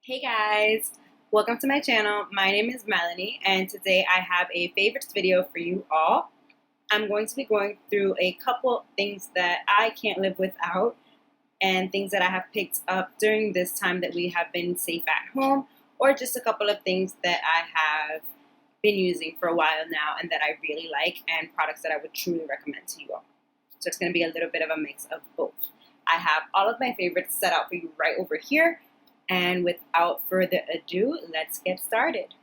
Hey guys, welcome to my channel. My name is Melanie and today I have a favorites video for you all. I'm going to be going through a couple things that I can't live without and things that I have picked up during this time that we have been safe at home, or just a couple of things that I have been using for a while now and that I really like, and products that I would truly recommend to you all. So it's going to be a little bit of a mix of both. I have all of my favorites set out for you right over here. And without further ado, let's get started.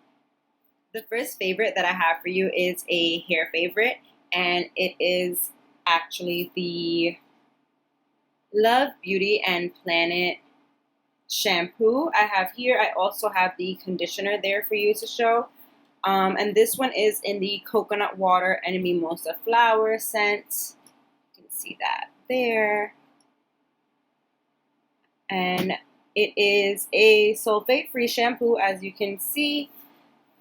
The first favorite that I have for you is a hair favorite, and it is actually the Love Beauty and Planet shampoo I have here. I also have the conditioner there for you to show. And this one is in the coconut water and mimosa flower scent. You can see that there. And it is a sulfate-free shampoo, as you can see.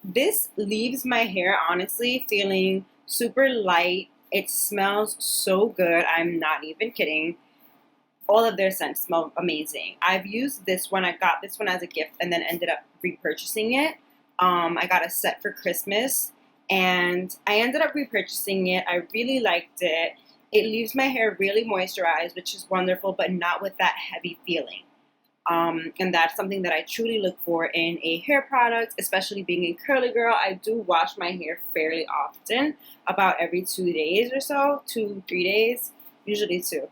This leaves my hair, honestly, feeling super light. It smells so good. I'm not even kidding. All of their scents smell amazing. I've used this one. I got this one as a gift and then ended up repurchasing it. I got a set for Christmas, and I ended up repurchasing it. I really liked it. It leaves my hair really moisturized, which is wonderful, but not with that heavy feeling. And that's something that I truly look for in a hair product, especially being a curly girl. I do wash my hair fairly often, about every 2 days or so, 2-3 days, usually 2.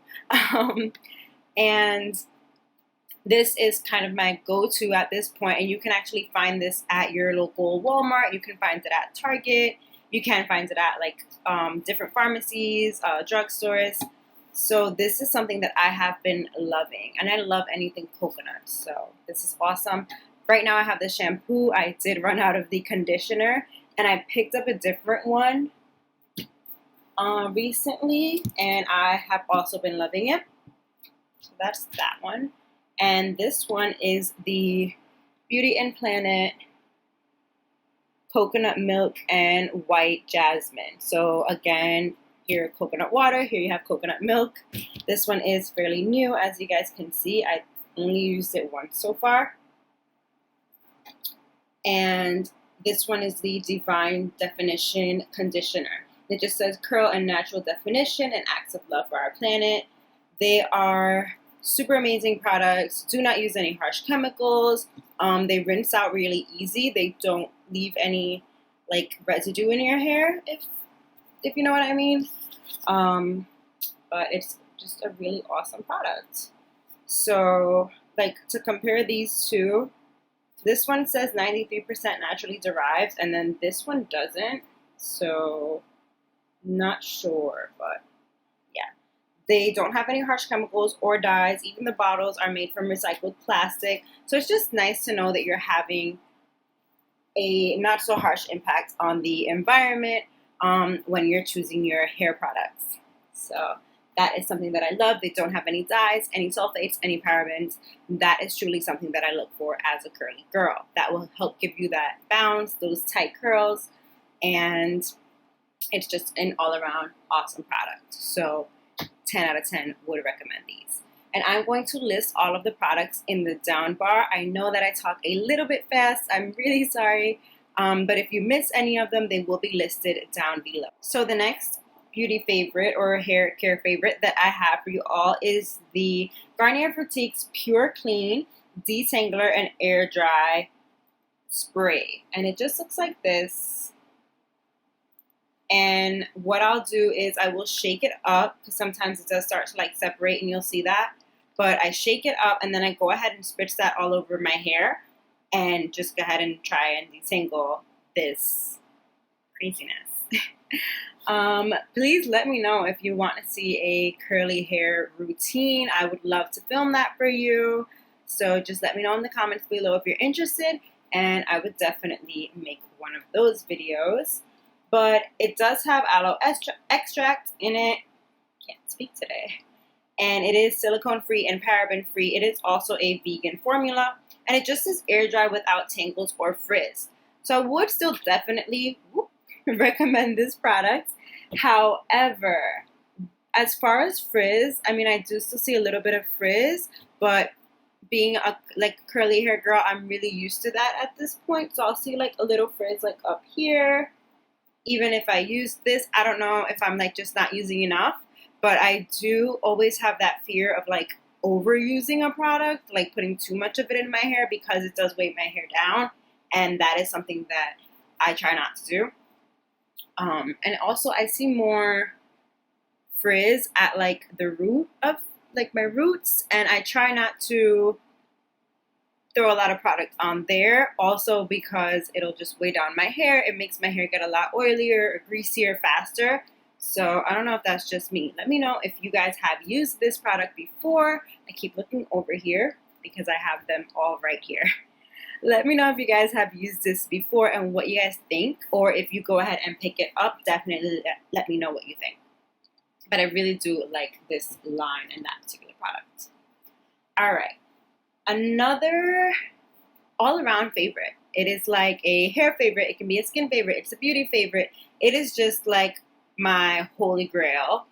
And this is kind of my go-to at this point, and you can actually find this at your local Walmart. You can find it at Target. You can find it at like different pharmacies, drugstores. So this is something that I have been loving, and I love anything coconut, so this is awesome. Right now I have the shampoo. I did run out of the conditioner, and I picked up a different one recently, and I have also been loving it. So that's that one. And this one is the Beauty and Planet Coconut Milk and White Jasmine. So again, here coconut water, here you have coconut milk. This one is fairly new, as you guys can see. I only used it once so far. And this one is the Divine Definition Conditioner. It just says curl and natural definition and acts of love for our planet. They are super amazing products. Do not use any harsh chemicals. They rinse out really easy. They don't leave any like residue in your hair, if you know what I mean. But it's just a really awesome product. So, like, to compare these two, this one says 93% naturally derived, and then this one doesn't. So, not sure, but yeah. They don't have any harsh chemicals or dyes. Even the bottles are made from recycled plastic. So it's just nice to know that you're having a not so harsh impact on the environment when you're choosing your hair products. So that is something that I love. They don't have any dyes, any sulfates, any parabens. That is truly something that I look for as a curly girl. That will help give you that bounce, those tight curls, and it's just an all-around awesome product. So 10 out of 10 would recommend these. And I'm going to list all of the products in the down bar. I know that I talk a little bit fast. I'm really sorry. But if you miss any of them, they will be listed down below. So the next beauty favorite or hair care favorite that I have for you all is the Garnier Fructis Pure Clean Detangler and Air Dry Spray. And it just looks like this. And what I'll do is I will shake it up, because sometimes it does start to like separate and you'll see that. But I shake it up and then I go ahead and spritz that all over my hair and just go ahead and try and detangle this craziness. Please let me know if you want to see a curly hair routine. I would love to film that for you. So just let me know in the comments below if you're interested, and I would definitely make one of those videos. But it does have aloe extract in it. Can't speak today. And it is silicone free and paraben free. It is also a vegan formula. And it just says air dry without tangles or frizz. So I would still definitely recommend this product. However, as far as frizz, I mean, I do still see a little bit of frizz, but being a like curly hair girl, I'm really used to that at this point. So I'll see like a little frizz like up here. Even if I use this, I don't know if I'm like just not using enough, but I do always have that fear of like overusing a product, like putting too much of it in my hair because it does weigh my hair down, and that is something that I try not to do. And also I see more frizz at like the root of like my roots, and I try not to throw a lot of product on there, also because it'll just weigh down my hair. It makes my hair get a lot oilier or greasier faster. So I don't know if that's just me. Let me know if you guys have used this product before. I keep looking over here because I have them all right here. Let me know if you guys have used this before and what you guys think, or if you go ahead and pick it up, definitely let me know what you think. But I really do like this line and that particular product. All right. Another all-around favorite. It is like a hair favorite. It can be a skin favorite. It's a beauty favorite. It is just like my holy grail.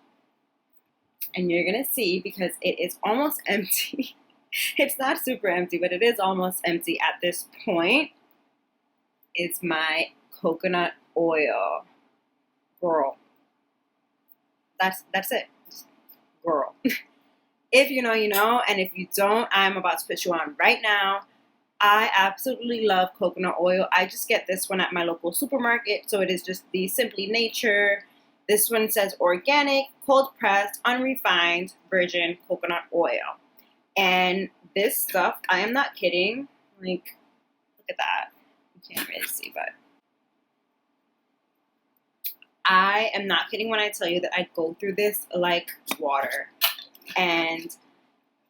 And you're going to see because it is almost empty. It's not super empty, but it is almost empty at this point. It's my coconut oil. Girl. That's it. Girl. If you know, you know, and if you don't, I'm about to put you on right now. I absolutely love coconut oil. I just get this one at my local supermarket. So it is just the Simply Nature. This one says organic, cold pressed, unrefined, virgin coconut oil. And this stuff, I am not kidding. Like, look at that. You can't really see, but I am not kidding when I tell you that I go through this like water. And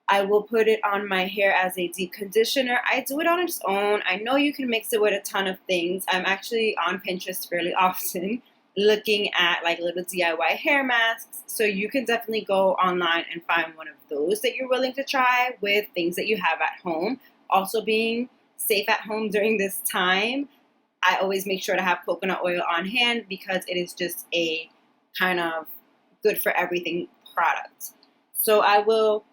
I will put it on my hair as a deep conditioner. I do it on its own. I know you can mix it with a ton of things. I'm actually on Pinterest fairly often looking at like little DIY hair masks. So you can definitely go online and find one of those that you're willing to try with things that you have at home. Also being safe at home during this time, I always make sure to have coconut oil on hand because it is just a kind of good for everything product. So I will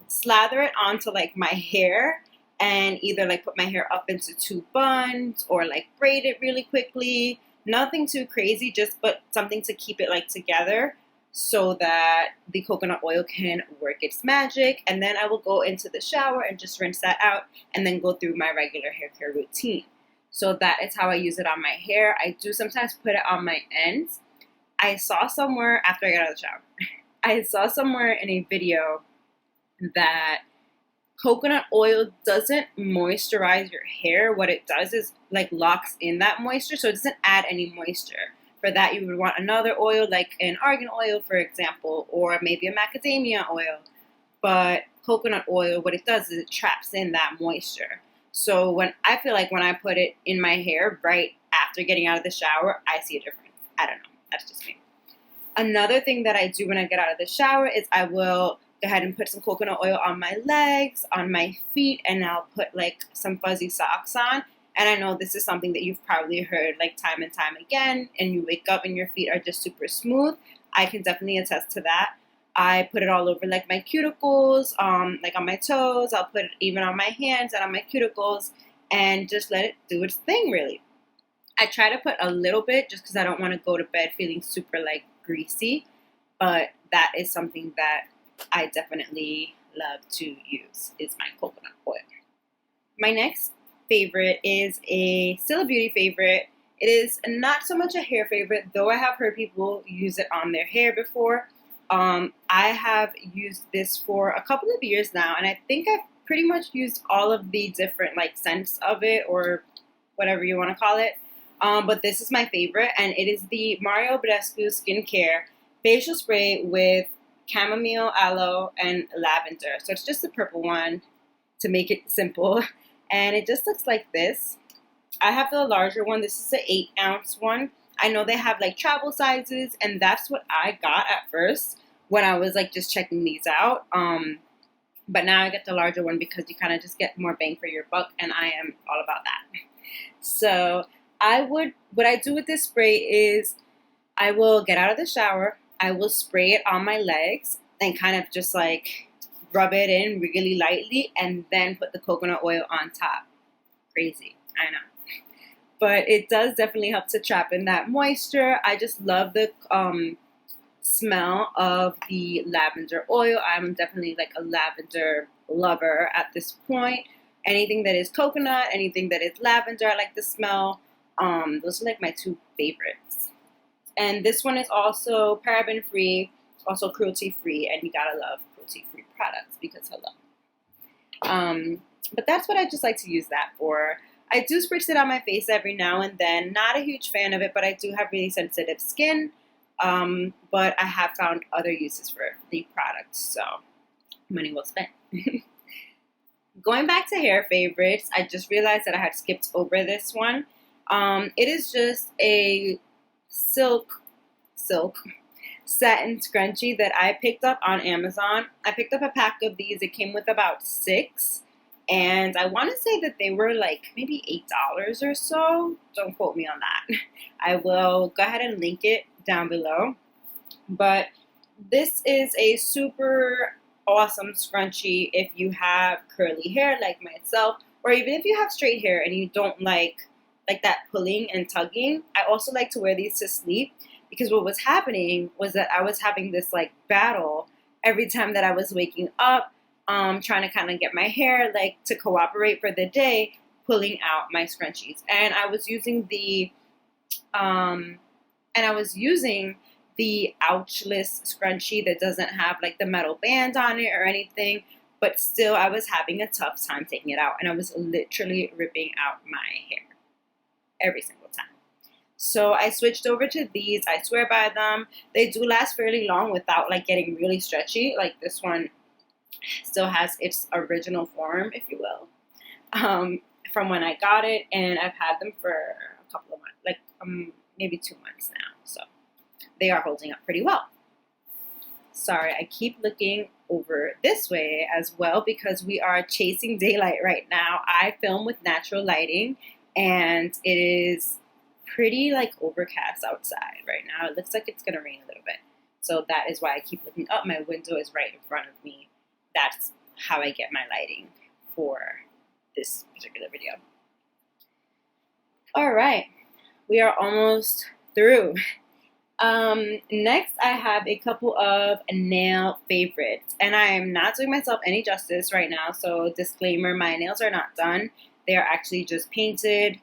slather it onto like my hair and either like put my hair up into 2 buns or like braid it really quickly. Nothing too crazy, just but something to keep it like together so that the coconut oil can work its magic. And then I will go into the shower and just rinse that out and then go through my regular hair care routine. So that is how I use it on my hair. I do sometimes put it on my ends. I saw somewhere after I got out of the shower. I saw somewhere in a video that coconut oil doesn't moisturize your hair. What it does is like locks in that moisture, so it doesn't add any moisture. For that, you would want another oil like an argan oil, for example, or maybe a macadamia oil. But coconut oil, what it does is it traps in that moisture. So when I feel like when I put it in my hair right after getting out of the shower, I see a difference. I don't know. That's just me. Another thing that I do when I get out of the shower is I will go ahead and put some coconut oil on my legs, on my feet, and I'll put like some fuzzy socks on. And I know this is something that you've probably heard like time and time again, and you wake up and your feet are just super smooth. I can definitely attest to that. I put it all over like my cuticles, like on my toes. I'll put it even on my hands and on my cuticles and just let it do its thing really. I try to put a little bit just because I don't want to go to bed feeling super like greasy, but that is something that I definitely love to use is my coconut oil. My next favorite is still a beauty favorite. It is not so much a hair favorite, though I have heard people use it on their hair before. I have used this for a couple of years now, and I think I've pretty much used all of the different like scents of it or whatever you want to call it. But this is my favorite, and it is the Mario Badescu Skincare Facial Spray with chamomile, aloe, and lavender. So it's just the purple one to make it simple. And it just looks like this. I have the larger one. This is an 8-ounce one. I know they have like travel sizes, and that's what I got at first when I was like just checking these out. But now I get the larger one because you kind of just get more bang for your buck, and I am all about that. So what I do with this spray is I will get out of the shower, I will spray it on my legs and kind of just like rub it in really lightly, and then put the coconut oil on top. Crazy, I know. But it does definitely help to trap in that moisture. I just love the smell of the lavender oil. I'm definitely like a lavender lover at this point. Anything that is coconut, anything that is lavender, I like the smell. Those are like my two favorites. And this one is also paraben free, also cruelty free, and you gotta love cruelty free products because hello. But that's what I just like to use that for. I do spritz it on my face every now and then. Not a huge fan of it, but I do have really sensitive skin. But I have found other uses for the product, so money well spent. Going back to hair favorites, I just realized that I had skipped over this one. It is just a silk satin scrunchie that I picked up on Amazon. I picked up a pack of these. It came with about 6. And I want to say that they were like maybe $8 or so. Don't quote me on that. I will go ahead and link it down below. But this is a super awesome scrunchie if you have curly hair like myself, or even if you have straight hair and you don't like that pulling and tugging. I also like to wear these to sleep, because what was happening was that I was having this like battle every time that I was waking up, trying to kind of get my hair like to cooperate for the day, pulling out my scrunchies. And I was using the ouchless scrunchie that doesn't have like the metal band on it or anything, but still I was having a tough time taking it out, and I was literally ripping out my hair every single time. So I switched over to these. I swear by them. They do last fairly long without like getting really stretchy. Like this one still has its original form, if you will, from when I got it, and I've had them for a couple of months, like maybe 2 months now, so they are holding up pretty well. Sorry, I keep looking over this way as well because we are chasing daylight right now. I film with natural lighting, and it is pretty like overcast outside right now. It looks like it's gonna rain a little bit, so that is why I keep looking up. My window is right in front of me. That's how I get my lighting for this particular video. All right, we are almost through. Next I have a couple of nail favorites, and I am not doing myself any justice right now, so disclaimer, my nails are not done. They are actually just painted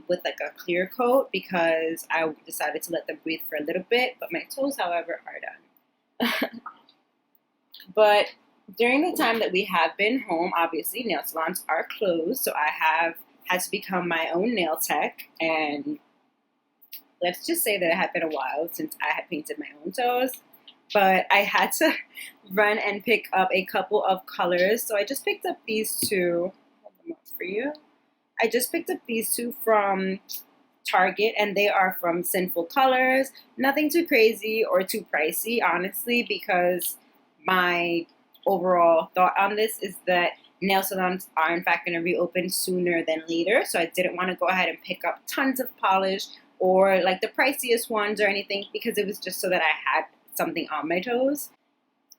with like a clear coat because I decided to let them breathe for a little bit, but my toes, however, are done. But during the time that we have been home, obviously nail salons are closed, so I have had to become my own nail tech, and let's just say that it had been a while since I had painted my own toes, but I had to run and pick up a couple of colors. So I just picked up these two. Hold them up for you. I just picked up these two from Target, and they are from Sinful colors. Nothing too crazy or too pricey, honestly, because my overall thought on this is that nail salons are in fact going to reopen sooner than later. So I didn't want to go ahead and pick up tons of polish or like the priciest ones or anything, because it was just so that I had something on my toes.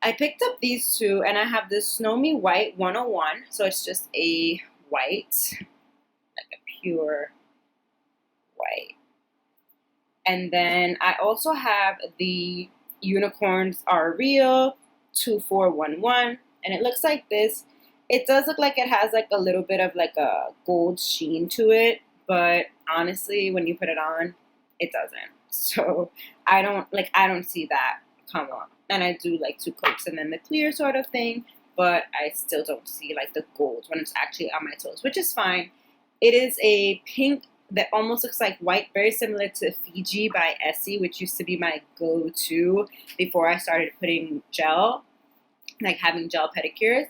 I picked up these two, and I have this Snow Me White 101. So it's just a white, like a pure white. And then I also have the Unicorns Are Real 2411, and it looks like this. It does look like it has like a little bit of like a gold sheen to it, but honestly, when you put it on, it doesn't. So I don't see that come on. And I do like 2 coats and then the clear sort of thing, but I still don't see like the gold when it's actually on my toes, which is fine. It is a pink that almost looks like white, very similar to Fiji by Essie, which used to be my go-to before I started putting gel, like having gel pedicures.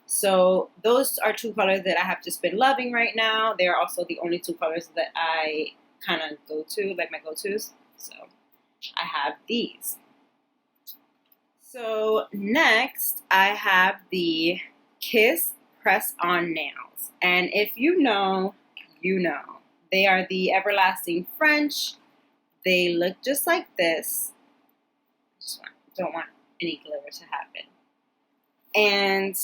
So those are 2 colors that I have just been loving right now. They are also the only 2 colors that I kind of go to, like my go-tos. So I have these. So next I have the Kiss Press-On Nails. And if you know, you know. They are the Everlasting French. They look just like this. Don't want any glitter to happen. And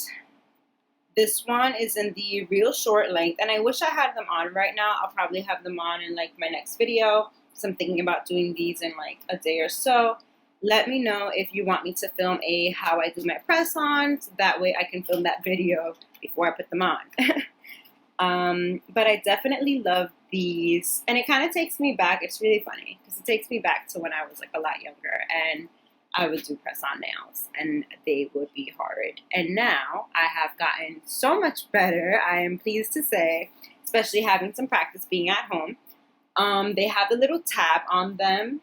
this one is in the real short length, and I wish I had them on right now. I'll probably have them on in like my next video, so I'm thinking about doing these in like a day or so. Let me know if you want me to film a how I do my press-ons. That way I can film that video before I put them on. But I definitely love these, and it kind of takes me back. It's really funny because it takes me back to when I was like a lot younger, and I would do press-on nails, and they would be hard. And now I have gotten so much better, I am pleased to say, especially having some practice being at home. They have a little tab on them,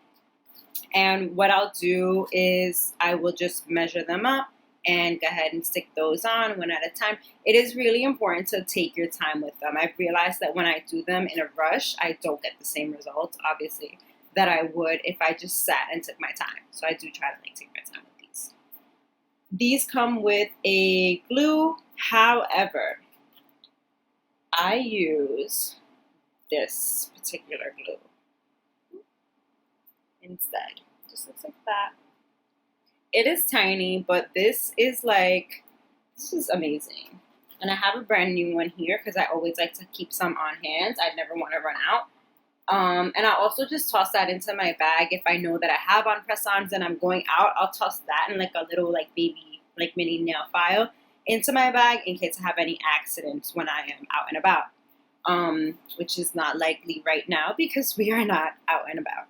and what I'll do is I will just measure them up and go ahead and stick those on one at a time. It is really important to take your time with them. I've realized that when I do them in a rush, I don't get the same results, obviously, that I would if I just sat and took my time. So I do try to like take my time with these. These come with a glue. However, I use this particular glue instead. It just looks like that. It is tiny, but this is amazing. And I have a brand new one here because I always like to keep some on hand. I never want to run out. And I'll also just toss that into my bag if I know that I have on press-ons and I'm going out. I'll toss that in like a little like baby like mini nail file into my bag in case I have any accidents when I am out and about, which is not likely right now because we are not out and about.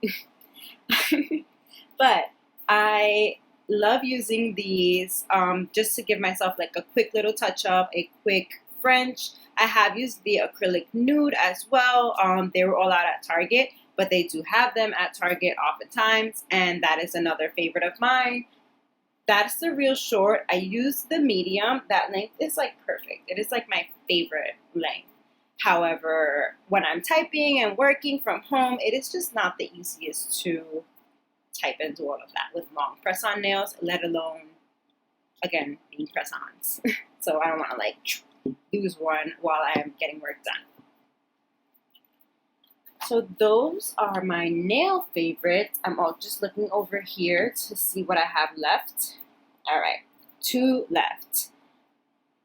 But I love using these just to give myself like a quick little touch up, a quick French. I have used the acrylic nude as well. They were all out at Target, but they do have them at Target oftentimes, and that is another favorite of mine. That's the real short. I use the medium. That length is like perfect. It is like my favorite length. However, when I'm typing and working from home, it is just not the easiest to type and do all of that with long press-on nails, let alone, again, being press-ons. So I don't want to like lose one while I am getting work done. So those are my nail favorites. I'm all just looking over here to see what I have left. All right, 2 left.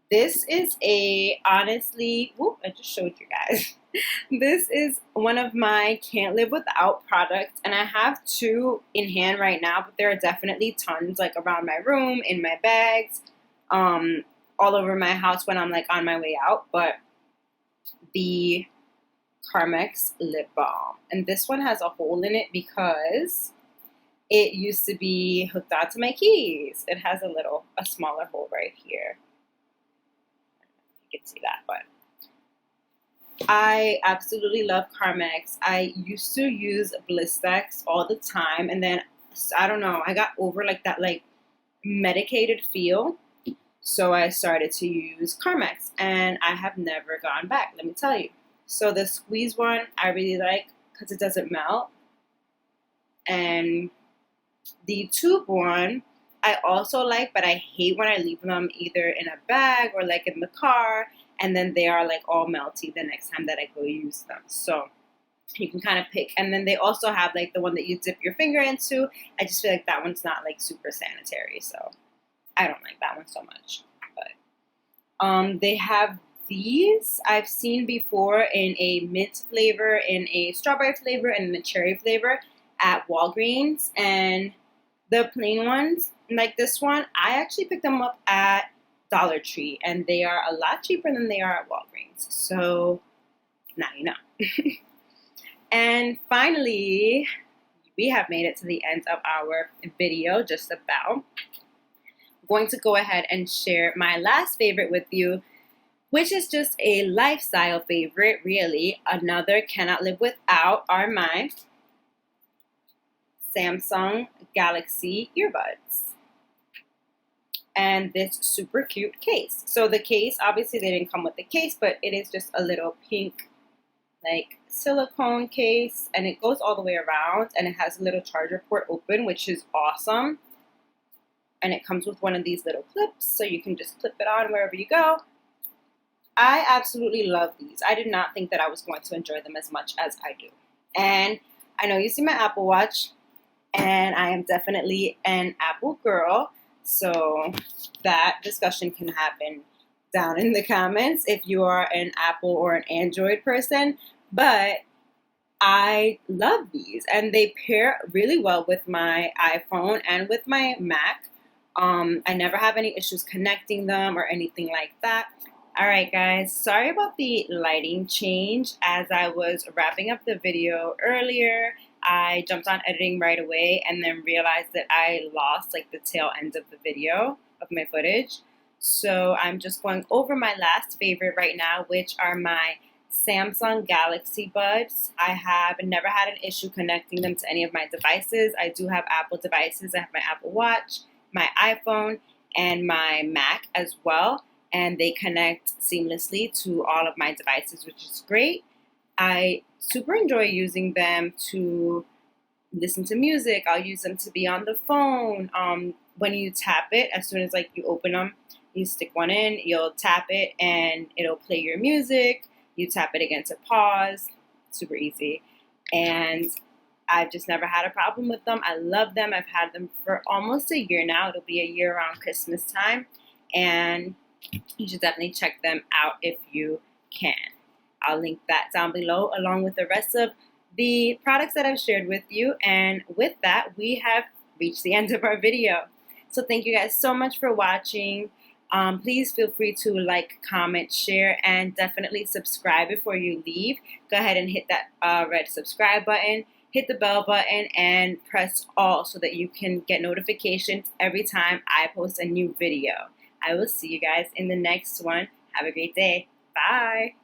This is honestly, whoop, I just showed you guys. This is one of my can't live without products, and I have 2 in hand right now, but there are definitely tons like around my room, in my bags, all over my house when I'm like on my way out. But the Carmex lip balm, and this one has a hole in it because it used to be hooked onto my keys. It has a smaller hole right here. You can see that, but I absolutely love Carmex. I used to use Blistex all the time, and then I don't know, I got over like that like medicated feel. So I started to use Carmex, and I have never gone back, let me tell you. So the squeeze one I really like because it doesn't melt. And the tube one I also like, but I hate when I leave them either in a bag or like in the car, and then they are like all melty the next time that I go use them. So you can kind of pick. And then they also have like the one that you dip your finger into. I just feel like that one's not like super sanitary, so I don't like that one so much. But they have these I've seen before in a mint flavor, in a strawberry flavor, and in a cherry flavor at Walgreens. And the plain ones, like this one, I actually picked them up at Dollar Tree, and they are a lot cheaper than they are at Walgreens. So now you know. And finally, we have made it to the end of our video, just about. I'm going to go ahead and share my last favorite with you, which is just a lifestyle favorite, really. Another cannot live without are my Samsung Galaxy earbuds. And this super cute case. So the case, obviously they didn't come with the case, but it is just a little pink like silicone case, and it goes all the way around, and it has a little charger port open, which is awesome. And it comes with one of these little clips, so you can just clip it on wherever you go. I absolutely love these. I did not think that I was going to enjoy them as much as I do. And I know you see my Apple Watch, and I am definitely an Apple girl. So that discussion can happen down in the comments if you are an Apple or an Android person. But I love these, and they pair really well with my iPhone and with my Mac. I never have any issues connecting them or anything like that. All right, guys, sorry about the lighting change. As I was wrapping up the video earlier, I jumped on editing right away and then realized that I lost like the tail end of the video of my footage. So I'm just going over my last favorite right now, which are my Samsung Galaxy Buds. I have never had an issue connecting them to any of my devices. I do have Apple devices. I have my Apple Watch, my iPhone, and my Mac as well, and they connect seamlessly to all of my devices, which is great. I super enjoy using them to listen to music. I'll use them to be on the phone. When you tap it, as soon as like you open them, you stick one in, you'll tap it and it'll play your music. You tap it again to pause. Super easy. And I've just never had a problem with them. I love them. I've had them for almost a year now. It'll be a year around Christmas time. And you should definitely check them out if you can. I'll link that down below along with the rest of the products that I've shared with you. And with that, we have reached the end of our video. So thank you guys so much for watching. Please feel free to like, comment, share, and definitely subscribe before you leave. Go ahead and hit that red subscribe button, hit the bell button, and press all so that you can get notifications every time I post a new video. I will see you guys in the next one. Have a great day. Bye.